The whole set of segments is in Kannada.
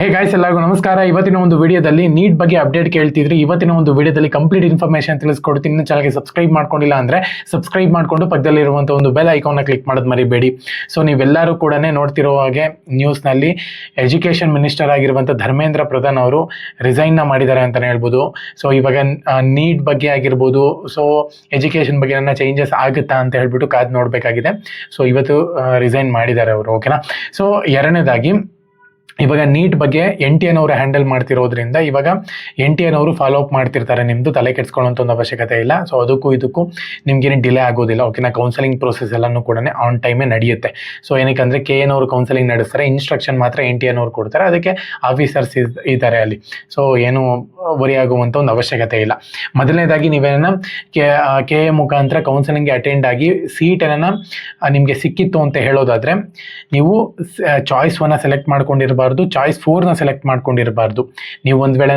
ಹೇ ಗಾಯ್ಸ್, ಎಲ್ಲರಿಗೂ ನಮಸ್ಕಾರ. ಇವತ್ತಿನ ಒಂದು ವಿಡಿಯೋದಲ್ಲಿ ನೀಟ್ ಬಗ್ಗೆ ಅಪ್ಡೇಟ್ ಕೇಳ್ತಿದ್ರಿ. ಇವತ್ತಿನ ಒಂದು ವಿಡಿಯೋದಲ್ಲಿ ಕಂಪ್ಲೀಟ್ ಇನ್ಫಾರ್ಮೇಶನ್ ತಿಳಿಸ್ಕೊಡ್ತೀನಿ. ಇನ್ನು ಚಾನಲ್ಗೆ ಸಬ್ಸ್ಕ್ರೈಬ್ ಮಾಡ್ಕೊಂಡಿಲ್ಲ ಅಂದ್ರೆ ಸಬ್ಸ್ಕ್ರೈಬ್ ಮಾಡ್ಕೊಂಡು ಪಕ್ಕದಲ್ಲಿರುವಂಥ ಒಂದು ಬೆಲ್ ಐಕಾನ್ನ ಕ್ಲಿಕ್ ಮಾಡೋದು ಮರಿಬೇಡಿ. ಸೊ ನೀವೆಲ್ಲರೂ ಕೂಡ ನೋಡ್ತಿರೋ ಹಾಗೆ ನ್ಯೂಸ್ನಲ್ಲಿ ಎಜುಕೇಷನ್ ಮಿನಿಸ್ಟರ್ ಆಗಿರುವಂಥ ಧರ್ಮೇಂದ್ರ ಪ್ರಧಾನ್ ಅವರು ರಿಸೈನ್ನ ಮಾಡಿದ್ದಾರೆ ಅಂತಲೇ ಹೇಳ್ಬೋದು. ಸೊ ಇವಾಗ ನೀಟ್ ಬಗ್ಗೆ ಆಗಿರ್ಬೋದು, ಸೊ ಎಜುಕೇಷನ್ ಬಗ್ಗೆ ನನ್ನ ಚೇಂಜಸ್ ಆಗುತ್ತಾ ಅಂತ ಹೇಳ್ಬಿಟ್ಟು ಕಾದು ನೋಡಬೇಕಾಗಿದೆ. ಸೊ ಇವತ್ತು ರಿಸೈನ್ ಮಾಡಿದ್ದಾರೆ ಅವರು, ಓಕೆನಾ. ಸೊ ಎರಡನೇದಾಗಿ ಇವಾಗ ನೀಟ್ ಬಗ್ಗೆ NTN ಅವರು ಹ್ಯಾಂಡಲ್ ಮಾಡ್ತಿರೋದ್ರಿಂದ ಇವಾಗ NTN ಅವರು ಫಾಲೋ ಅಪ್ ಮಾಡ್ತಿರ್ತಾರೆ. ನಿಮ್ಮದು ತಲೆ ಕೆಡ್ಸ್ಕೊಳ್ಳೋಂಥ ಒಂದು ಅವಶ್ಯಕತೆ ಇಲ್ಲ. ಸೊ ಅದಕ್ಕೂ ಇದಕ್ಕೂ ನಿಮ್ಗೇನು ಡಿಲೇ ಆಗೋದಿಲ್ಲ, ಓಕೆನಾ. ಕೌನ್ಸಲಿಂಗ್ ಪ್ರೊಸೆಸ್ ಎಲ್ಲನೂ ಕೂಡ ಆನ್ ಟೈಮೇ ನಡೆಯುತ್ತೆ. ಸೊ ಏನಕ್ಕೆ ಅಂದರೆ KN ಅವರು ಕೌನ್ಸಲಿಂಗ್ ನಡೆಸ್ತಾರೆ, ಇನ್ಸ್ಟ್ರಕ್ಷನ್ ಮಾತ್ರ NTN ಅವರು ಕೊಡ್ತಾರೆ. ಅದಕ್ಕೆ ಆಫೀಸರ್ಸ್ ಇದ್ದಾರೆ ಅಲ್ಲಿ. ಸೊ ಏನು ವರಿ ಆಗುವಂಥ ಒಂದು ಅವಶ್ಯಕತೆ ಇಲ್ಲ. ಮೊದಲನೇದಾಗಿ ನೀವೇನ KA ಮುಖಾಂತರ ಕೌನ್ಸಲಿಂಗ್ಗೆ ಅಟೆಂಡ್ ಆಗಿ ಸೀಟ್ ಏನನ್ನ ನಿಮಗೆ ಸಿಕ್ಕಿತ್ತು ಅಂತ ಹೇಳೋದಾದರೆ ನೀವು ಚಾಯ್ಸ್ 1 ಸೆಲೆಕ್ಟ್ ಮಾಡ್ಕೊಂಡಿರಬಾರ್ದು, ಚಾಯ್ಸ್ 4 ಸೆಲೆಕ್ಟ್ ಮಾಡ್ಕೊಂಡಿರಬಾರ್ದು. ನೀವು ಒಂದು ವೇಳೆ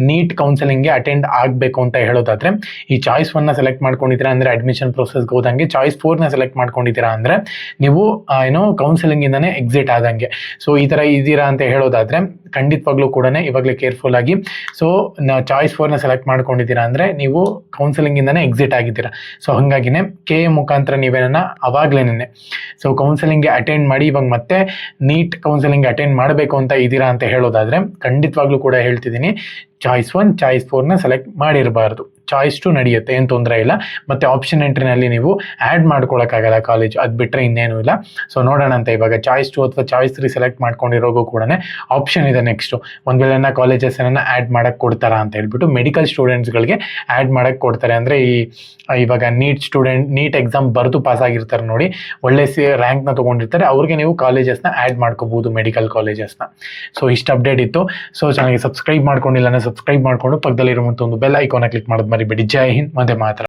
ನೀಟ್ ಕೌನ್ಸಲಿಂಗ್ಗೆ ಅಟೆಂಡ್ ಆಗಬೇಕು ಅಂತ ಹೇಳೋದಾದ್ರೆ ಈ ಚಾಯ್ಸ್ 1 ಸೆಲೆಕ್ಟ್ ಮಾಡ್ಕೊಂಡಿದ್ದೀರಾ ಅಂದರೆ ಅಡ್ಮಿಷನ್ ಪ್ರೊಸೆಸ್ಗೆ ಹೋದಂಗೆ, ಚಾಯ್ಸ್ 4 ಸೆಲೆಕ್ಟ್ ಮಾಡ್ಕೊಂಡಿದ್ದೀರಾ ಅಂದರೆ ನೀವು ಏನೋ ಕೌನ್ಸಲಿಂಗಿಂದನೇ ಎಕ್ಸಿಟ್ ಆದಂಗೆ. ಸೊ ಈ ಥರ ಇದ್ದೀರಾ ಅಂತ ಹೇಳೋದಾದ್ರೆ ಖಂಡಿತವಾಗ್ಲೂ ಕೂಡ ಇವಾಗಲೇ ಕೇರ್ಫುಲ್ ಆಗಿ. ಸೊ ಚಾಯ್ಸ್ 4 ಸೆಲೆಕ್ಟ್ ಮಾಡ್ಕೊಂಡಿದ್ದೀರಾ ಅಂದರೆ ನೀವು ಕೌನ್ಸಲಿಂಗಿಂದನೇ ಎಕ್ಸಿಟ್ ಆಗಿದ್ದೀರಾ. ಸೊ ಹಾಗಾಗಿನೇ KA ಮುಖಾಂತರ ನೀವೇನ ಅವಾಗಲೇನೆ ಸೊ ಕೌನ್ಸಲಿಂಗ್ಗೆ ಅಟೆಂಡ್ ಮಾಡಿ ಇವಾಗ ಮತ್ತೆ ನೀಟ್ ಕೌನ್ಸಲಿಂಗ್ ಅಟೆಂಡ್ ಮಾಡಬೇಕು ಅಂತ ಇದ್ದೀರಾ ಅಂತ ಹೇಳೋದಾದರೆ ಖಂಡಿತವಾಗ್ಲೂ ಕೂಡ ಹೇಳ್ತಿದ್ದೀನಿ, ಚಾಯ್ಸ್ 1 ಚಾಯ್ಸ್ 4 ಸೆಲೆಕ್ಟ್ ಮಾಡಿರಬಾರ್ದು. ಚಾಯ್ಸ್ 2 ನಡೆಯುತ್ತೆ, ಏನು ತೊಂದರೆ ಇಲ್ಲ. ಮತ್ತು ಆಪ್ಷನ್ ಎಂಟ್ರಿನಲ್ಲಿ ನೀವು ಆ್ಯಡ್ ಮಾಡ್ಕೊಳಕ್ಕಾಗಲ್ಲ ಕಾಲೇಜ್, ಅದು ಬಿಟ್ಟರೆ ಇನ್ನೇನು ಇಲ್ಲ. ಸೊ ನೋಡೋಣ ಅಂತ ಇವಾಗ ಚಾಯ್ಸ್ 2 ಅಥವಾ ಚಾಯ್ಸ್ 3 ಸೆಲೆಕ್ಟ್ ಮಾಡ್ಕೊಂಡಿರೋಗೂ ಕೂಡ ಆಪ್ಷನ್ ಇದೆ. ನೆಕ್ಸ್ಟು ಒಂದು ವೇಳೆ ಕಾಲೇಜಸ್ ಏನನ್ನ ಆ್ಯಡ್ ಮಾಡೋಕ್ಕೆ ಕೊಡ್ತಾರಾ ಅಂತ ಹೇಳ್ಬಿಟ್ಟು ಮೆಡಿಕಲ್ ಸ್ಟೂಡೆಂಟ್ಸ್ಗಳಿಗೆ ಆ್ಯಡ್ ಮಾಡೋಕ್ಕೆ ಕೊಡ್ತಾರೆ. ಅಂದರೆ ಇವಾಗ ನೀಟ್ ಎಕ್ಸಾಮ್ ಬರೆದು ಪಾಸ್ ಆಗಿರ್ತಾರೆ ನೋಡಿ, ಒಳ್ಳೆ ರ್ಯಾಂಕ್ನ ತೊಗೊಂಡಿರ್ತಾರೆ, ಅವ್ರಿಗೆ ನೀವು ಕಾಲೇಜಸ್ನ ಆ್ಯಡ್ ಮಾಡ್ಕೋಬೋದು, ಮೆಡಿಕಲ್ ಕಾಲೇಜಸ್ನ. ಸೊ ಇಷ್ಟು ಅಪ್ಡೇಟ್ ಇತ್ತು. ಸೊ ಚಾನಲ್ಗೆ ಸಬ್ಸ್ಕ್ರೈಬ್ ಮಾಡ್ಕೊಂಡಿಲ್ಲ, ಸಬ್ಸ್ಕ್ರೈಬ್ ಮಾಡಿಕೊಂಡು ಪಕ್ಕದಲ್ಲಿರುವಂಥ ಒಂದು ಬೆಲ್ ಐಕಾನ್ನ ಕ್ಲಿಕ್ ಮಾಡೋದು ಮರಿಬೇಡಿ. ಜೈ ಹಿಂದ್, ವಂದೇ ಮಾತರಂ.